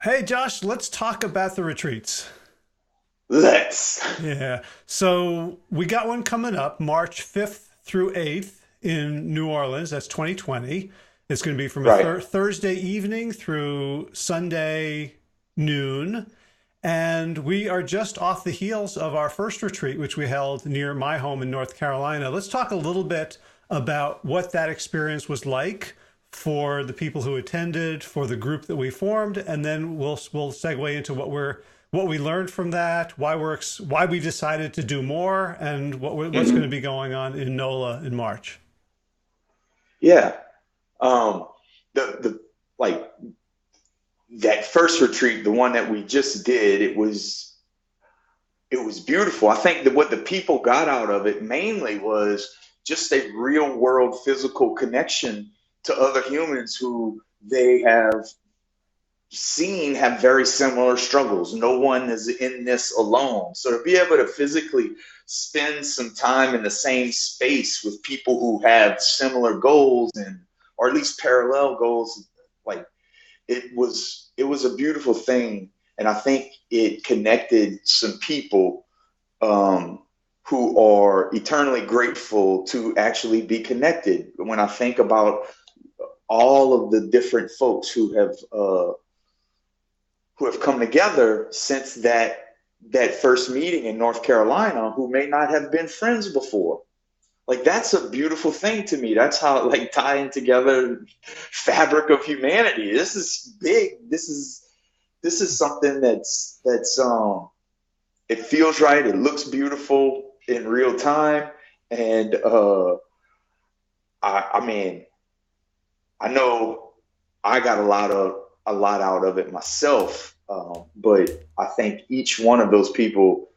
Hey, Josh, let's talk about the retreats. Let's. Yeah. So we got one coming up March 5th through 8th in New Orleans. That's 2020. It's going to be from a Right. Thursday evening through Sunday noon. And we are just off the heels of our first retreat, which we held near my home in North Carolina. Let's talk a little bit about what that experience was like for the people who attended, for the group that we formed, and then we'll segue into what we learned from that, why we decided to do more, and what's going to Hmm. be going on in NOLA in March. Yeah. Um, the like that first retreat, the one that we just did, it was beautiful. I think that what the people got out of it mainly was just a real world physical connection to other humans who they have seen have very similar struggles. No one is in this alone. So to be able to physically spend some time in the same space with people who have similar goals and or at least parallel goals, like it was a beautiful thing. And I think it connected some people um, who are eternally grateful to actually be connected. When I think about all of the different folks who have come together since that first meeting in North Carolina who may not have been friends before. Like that's a beautiful thing to me. That's how like tying together fabric of humanity. This is big. This is something that's it feels right. It looks beautiful in real time. And I mean, I know I got a lot out of it myself, but I think each one of those people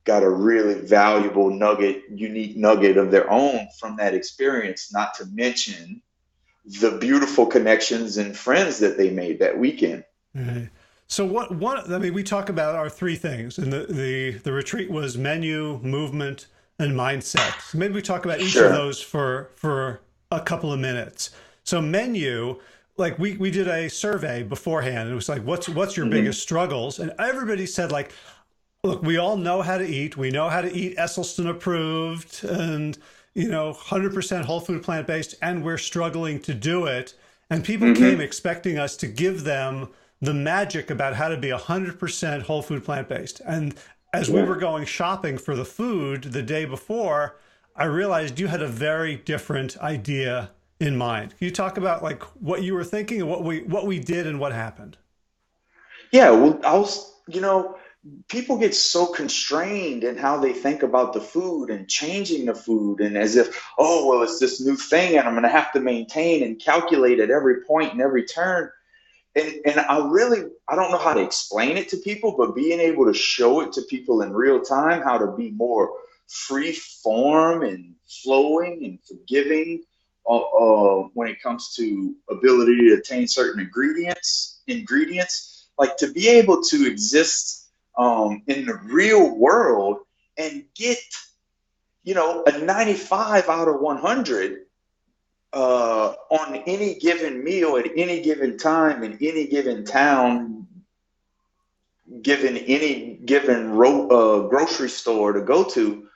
got a really valuable nugget, unique nugget of their own from that experience. Not to mention the beautiful connections and friends that they made that weekend. Right. So I mean, we talk about our three things, and the retreat was menu, movement, and mindset. So maybe we talk about each of Sure. those for a couple of minutes. So menu, like we did a survey beforehand. It was like, what's your Hmm. biggest struggles? And everybody said like, look, we all know how to eat. We know how to eat Esselstyn approved, and 100% whole food plant based, and we're struggling to do it. And people came Hmm. expecting us to give them the magic about how to be 100% whole food plant based. And as we Yeah. were going shopping for the food the day before, I realized you had a very different idea in mind. Can you talk about like what you were thinking and what we did and what happened? Yeah. Well, people get so constrained in how they think about the food and changing the food, and as if, oh, well, it's this new thing and I'm going to have to maintain and calculate at every point and every turn. And I don't know how to explain it to people, but being able to show it to people in real time, how to be more free form and flowing and forgiving when it comes to ability to attain certain ingredients, like to be able to exist in the real world and get a 95 out of 100 on any given meal at any given time in any given town, given any given grocery store to go to,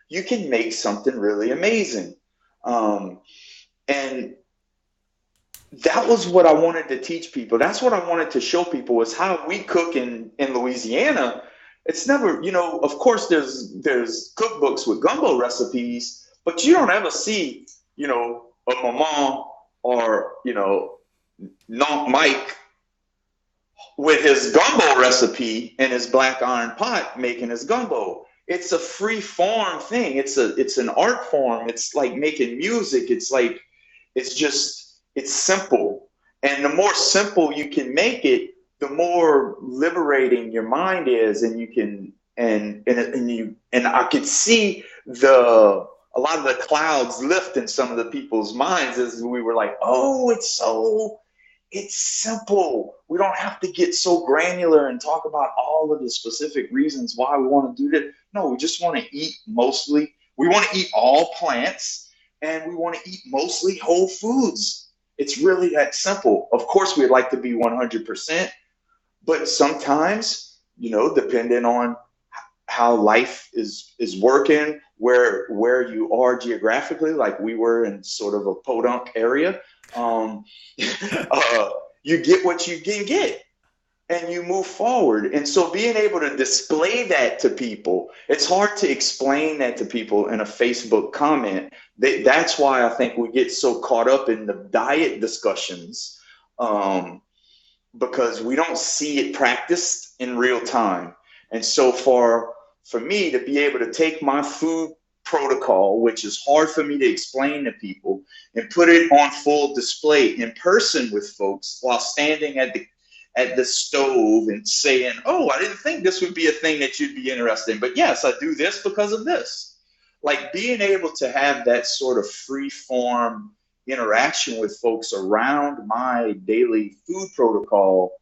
you can make something really amazing. Um, and that was what I wanted to teach people. That's what I wanted to show people is how we cook in Louisiana. It's never, of course, there's cookbooks with gumbo recipes, but you don't ever see, a mama or not Mike with his gumbo recipe and his black iron pot making his gumbo. It's a free form thing. It's an art form. It's like making music. It's simple. And the more simple you can make it, the more liberating your mind is, and you can and I could see the a lot of the clouds lift in some of the people's minds as we were like, oh, it's simple. We don't have to get so granular and talk about all of the specific reasons why we want to do this. No, we just want to eat mostly. We want to eat all plants and we want to eat mostly whole foods. It's really that simple. Of course, we'd like to be 100%, But sometimes, depending on how life is working, where you are geographically, like we were in sort of a podunk area, um, uh, you get what you can get and you move forward. And so being able to display that to people, it's hard to explain that to people in a Facebook comment. That's why I think we get so caught up in the diet discussions, because we don't see it practiced in real time. And so for me to be able to take my food protocol, which is hard for me to explain to people, and put it on full display in person with folks while standing at the stove and saying, "Oh, I didn't think this would be a thing that you'd be interested in, but yes, I do this because of this." Like being able to have that sort of free form interaction with folks around my daily food protocol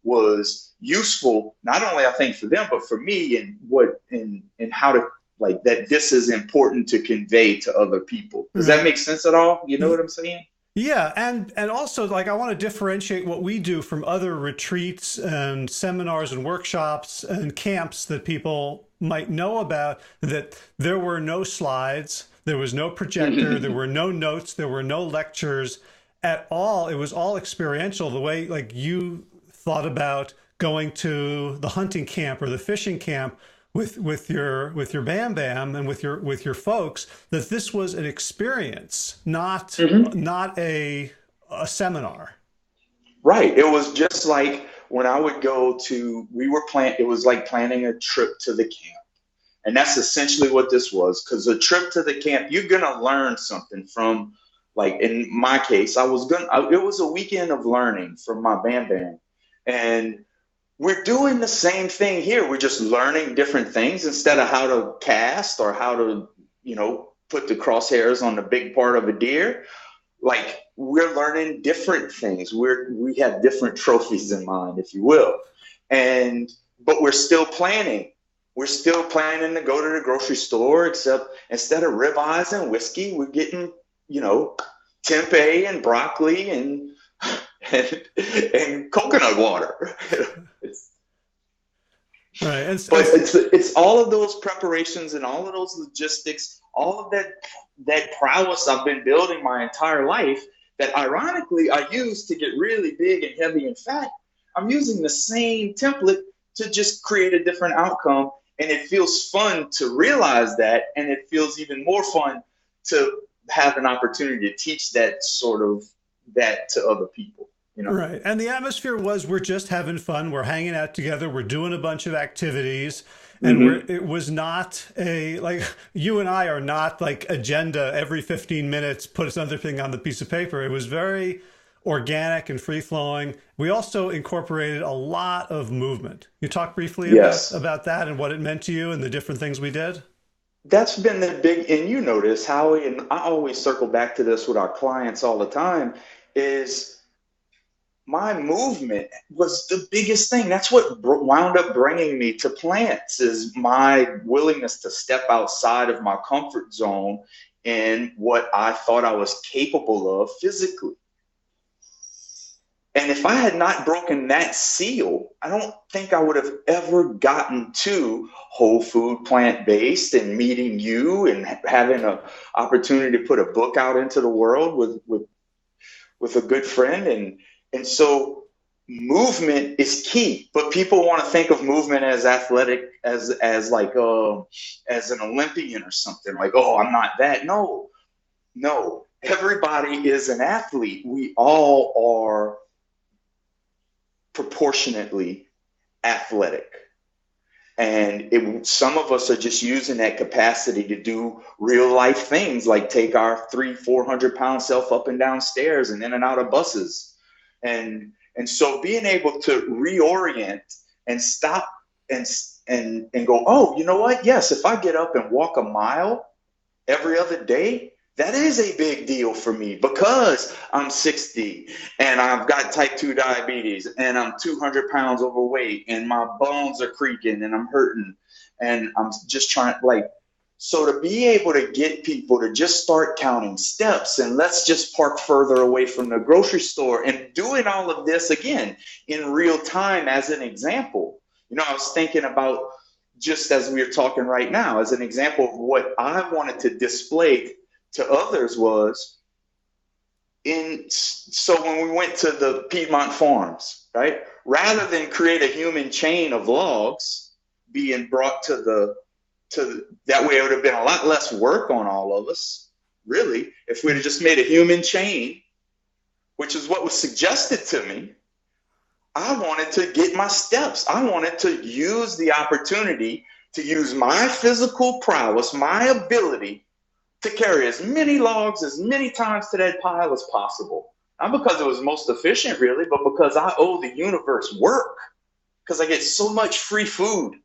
was useful, not only I think for them, but for me, and how to, like, that this is important to convey to other people. Does that Right. make sense at all? You know what I'm saying? Yeah, and also like I want to differentiate what we do from other retreats and seminars and workshops and camps that people might know about, that there were no slides, there was no projector, there were no notes, there were no lectures at all. It was all experiential, the way like you thought about going to the hunting camp or the fishing camp with your Bam Bam and with your folks, that this was an experience, not a seminar. Right. It was just like when I would go to, it was like planning a trip to the camp. And that's essentially what this was. Because a trip to the camp, you're going to learn something from, like in my case, it was a weekend of learning from my Bam Bam. And we're doing the same thing here. We're just learning different things instead of how to cast or how to, put the crosshairs on the big part of a deer. Like we're learning different things. We have different trophies in mind, if you will. But we're still planning. We're still planning to go to the grocery store, except instead of ribeyes and whiskey, we're getting, tempeh and broccoli and coconut water. Right. But it's all of those preparations and all of those logistics, all of that prowess I've been building my entire life, that ironically I use to get really big and heavy and fat. I'm using the same template to just create a different outcome. And it feels fun to realize that. And it feels even more fun to have an opportunity to teach that to other people. Right. And the atmosphere was, we're just having fun. We're hanging out together. We're doing a bunch of activities. And it was not like you and I are not like agenda every 15 minutes, put another thing on the piece of paper. It was very organic and free flowing. We also incorporated a lot of movement. You talk briefly about that and what it meant to you and the different things we did? That's been the big, and you notice, Howie, and I always circle back to this with our clients all the time, is my movement was the biggest thing. That's what wound up bringing me to plants, is my willingness to step outside of my comfort zone and what I thought I was capable of physically. And if I had not broken that seal, I don't think I would have ever gotten to whole food, plant-based, and meeting you and having an opportunity to put a book out into the world with a good friend. And so movement is key, but people want to think of movement as athletic, as an Olympian or something, like, oh, I'm not that. No, everybody is an athlete. We all are proportionately athletic. And some of us are just using that capacity to do real life things, like take our 300-400 pound self up and down stairs and in and out of buses. And so being able to reorient and stop and go, oh, you know what? Yes, if I get up and walk a mile every other day, that is a big deal for me, because I'm 60 and I've got type 2 diabetes and I'm 200 pounds overweight and my bones are creaking and I'm hurting. And I'm just trying, like, So to be able to get people to just start counting steps, and let's just park further away from the grocery store, and doing all of this again in real time as an example. I was thinking about, just as we are talking right now, as an example of what I wanted to display to others was so when we went to the Piedmont farms, right, rather than create a human chain of logs being brought to that way, it would have been a lot less work on all of us, really, if we'd have just made a human chain, which is what was suggested to me. I wanted to get my steps. I wanted to use the opportunity to use my physical prowess, my ability to carry as many logs as many times to that pile as possible. Not because it was most efficient, really, but because I owe the universe work, because I get so much free food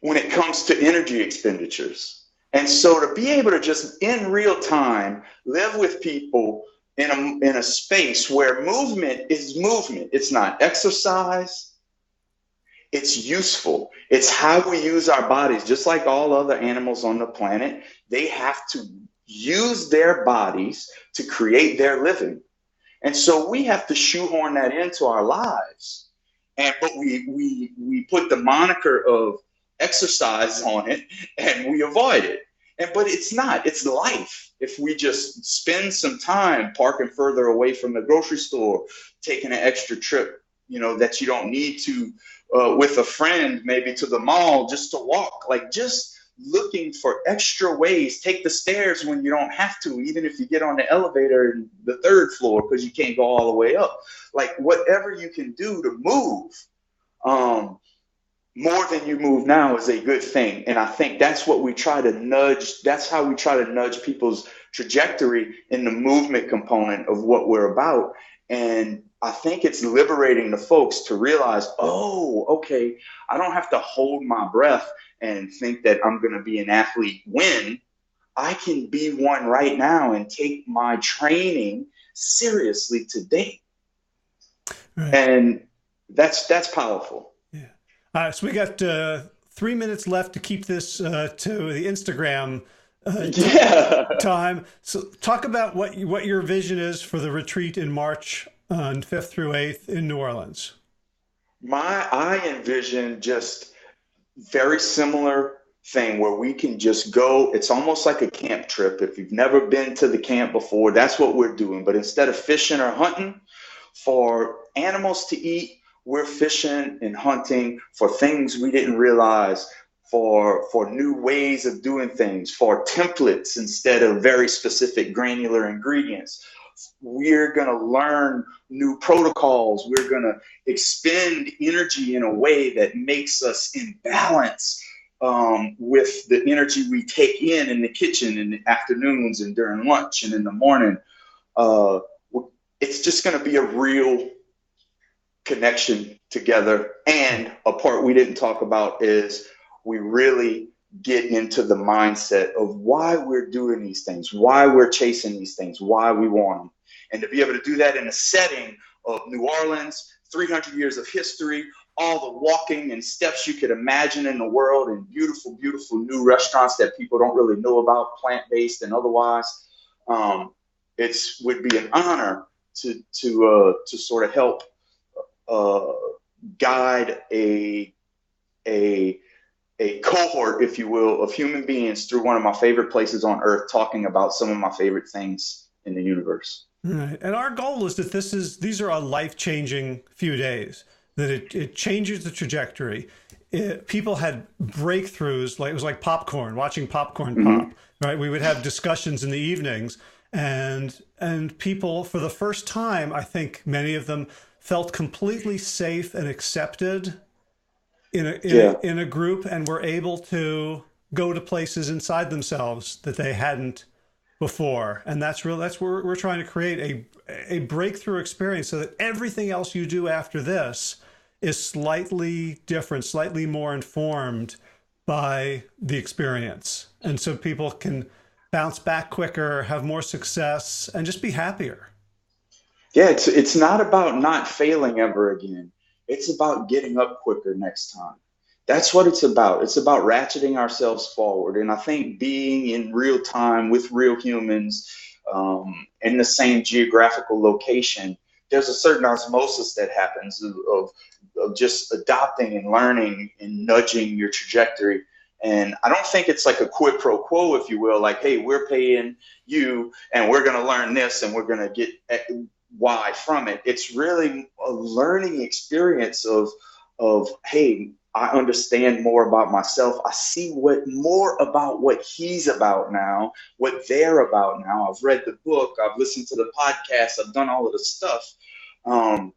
when it comes to energy expenditures. And so to be able to just in real time live with people in a space where movement is movement. It's not exercise. It's useful. It's how we use our bodies. Just like all other animals on the planet, they have to use their bodies to create their living. And so we have to shoehorn that into our lives. But we put the moniker of exercise on it and we avoid it. But it's not. It's life. If we just spend some time parking further away from the grocery store, taking an extra trip, that you don't need to, with a friend, maybe to the mall, just to walk, like just looking for extra ways. Take the stairs when you don't have to, even if you get on the elevator in the 3rd floor because you can't go all the way up. Like whatever you can do to move, more than you move now is a good thing. And I think that's what we try to nudge. That's how we try to nudge people's trajectory in the movement component of what we're about. And I think it's liberating the folks to realize, oh, okay, I don't have to hold my breath and think that I'm going to be an athlete when I can be one right now and take my training seriously today. Right. And that's powerful. So we got 3 minutes left to keep this to the Instagram time. So talk about what your vision is for the retreat in March on 5th through 8th in New Orleans. I envision just very similar thing where we can just go. It's almost like a camp trip. If you've never been to the camp before, that's what we're doing. But instead of fishing or hunting for animals to eat, we're fishing and hunting for things we didn't realize, for new ways of doing things, for templates instead of very specific granular ingredients. We're going to learn new protocols. We're going to expend energy in a way that makes us in balance with the energy we take in the kitchen in the afternoons and during lunch and in the morning. It's just going to be a real connection together. And a part we didn't talk about is we really get into the mindset of why we're doing these things, why we're chasing these things, why we want them. And to be able to do that in a setting of New Orleans, 300 years of history, all the walking and steps you could imagine in the world, and beautiful, beautiful new restaurants that people don't really know about, plant-based and otherwise. It would be an honor to sort of help guide a cohort, if you will, of human beings through one of my favorite places on earth, talking about some of my favorite things in the universe. Right. And our goal is that these are a life-changing few days, that it changes the trajectory. People had breakthroughs, like it was like popcorn, watching popcorn pop, right? We would have discussions in the evenings, and people, for the first time, I think many of them felt completely safe and accepted in a group, and were able to go to places inside themselves that they hadn't before. And that's where we're trying to create a breakthrough experience, so that everything else you do after this is slightly different, slightly more informed by the experience. And so people can bounce back quicker, have more success, and just be happier. Yeah, it's not about not failing ever again. It's about getting up quicker next time. That's what it's about. It's about ratcheting ourselves forward. And I think being in real time with real humans in the same geographical location, there's a certain osmosis that happens of just adopting and learning and nudging your trajectory. And I don't think it's like a quid pro quo, if you will, like, hey, we're paying you and we're going to learn this and we're going to get Y from it. It's really a learning experience of hey, I understand more about myself. I see what more about what he's about now, what they're about now. I've read the book, I've listened to the podcast, I've done all of the stuff. And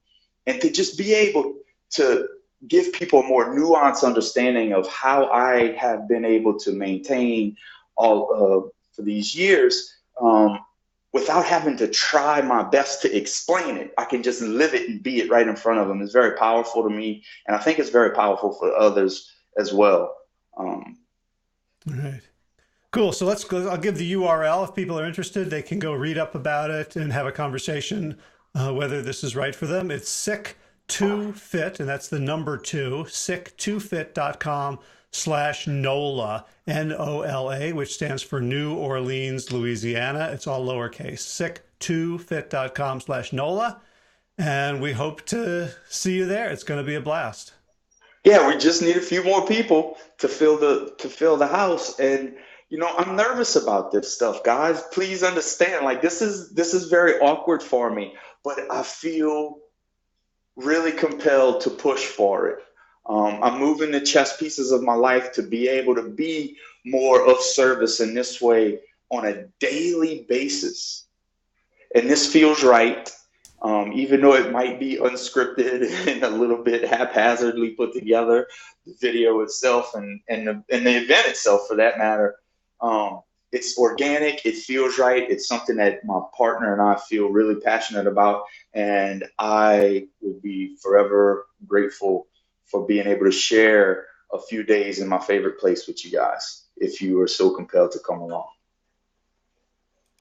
to just be able to give people a more nuanced understanding of how I have been able to maintain all for these years, without having to try my best to explain it. I can just live it and be it right in front of them. It's very powerful to me, and I think it's very powerful for others as well. All right. Cool. So let's go. I'll give the URL. If people are interested, they can go read up about it and have a conversation whether this is right for them. It's Sick2Fit, and that's the number 2, sick2fit.com/NOLA, NOLA, which stands for New Orleans, Louisiana. It's all lowercase, sick2fit.com/NOLA. And we hope to see you there. It's going to be a blast. Yeah, we just need a few more people to fill the house. And I'm nervous about this stuff, guys. Please understand, like, this is very awkward for me, but I feel really compelled to push for it. I'm moving the chess pieces of my life to be able to be more of service in this way on a daily basis. And this feels right, even though it might be unscripted and a little bit haphazardly put together, the video itself and the event itself, for that matter. It's organic. It feels right. It's something that my partner and I feel really passionate about. And I would be forever grateful for being able to share a few days in my favorite place with you guys, if you are so compelled to come along.